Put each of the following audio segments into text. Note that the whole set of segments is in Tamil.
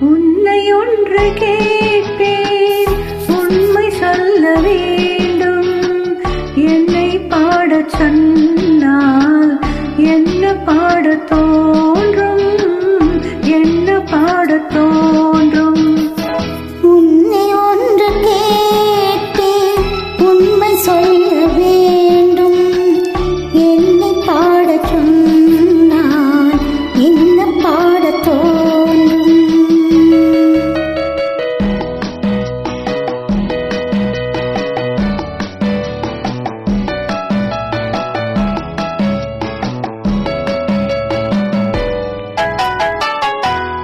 உன்னை ஒன்று கேட்பேன், உண்மை சொல்ல வேண்டும். என்னை பாடச் சொன்னால் என்ன பாடத் தோன்றும், என்ன பாடத் தோன்றும். உன்னை ஒன்று கேட்பேன், உண்மை சொல்ல வேண்டும். என்னை பாடச் சொன்னால் என்ன பாடத் தோன்றும்.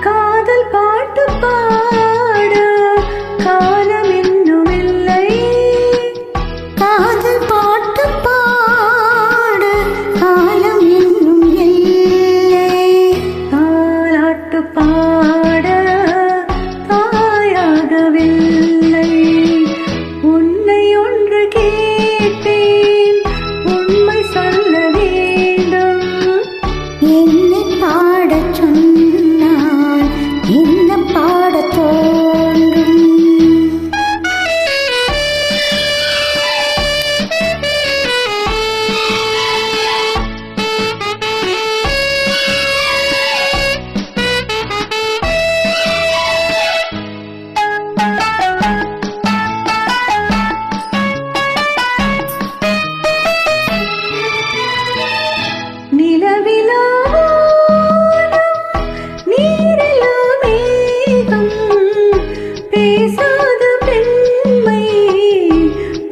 காதல் பாட்டு பாட காலம் இன்னும் இல்லை. காதல் பாட்டு பாட காலம் இன்னும் இல்லை. தாலாட்டு பாட தாயாகவில்லை. உன்னை ஒன்று கேட்பேன், உண்மை சொல்ல வேண்டும். என்னை பாடச் சொன்னால் என்ன பாடத் தோன்றும். நிலவிலா வானம், நீரிலா மேகம், பேசாத பெண்மை,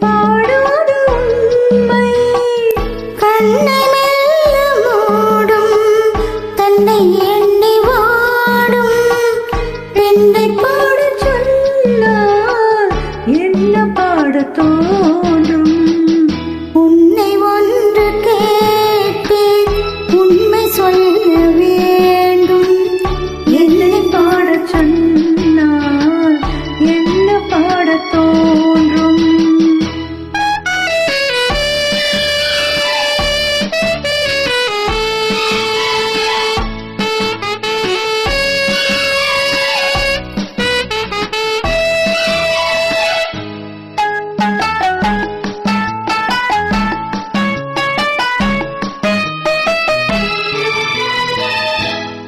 பாடாத உண்மை. கண்ணை மெல்ல மூடும், தன்னை எண்ணி வாடும் பெண்ணை பாடச் சொன்னால் என்ன பாடத் தோன்றும். உன்னை ஒன்று கேட்பேன், உண்மை சொல்ல வேண்டும். என்னை பாடச் சொன்னால் என்ன பாடத் தோன்றும்.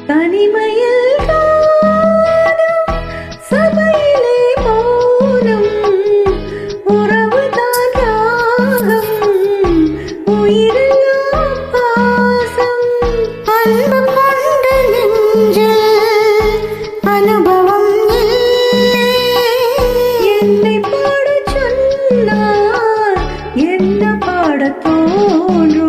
தனிமையில் காணும் சபையிலே மௌனம், உறவுதான் ராகம், உயிரெல்லாம் பாசம். அன்பு கொண்ட நெஞ்சில் அனுபவம் இல்லை. என்னை பாடச் சொன்னால் என்ன பாடத் தோன்றும்.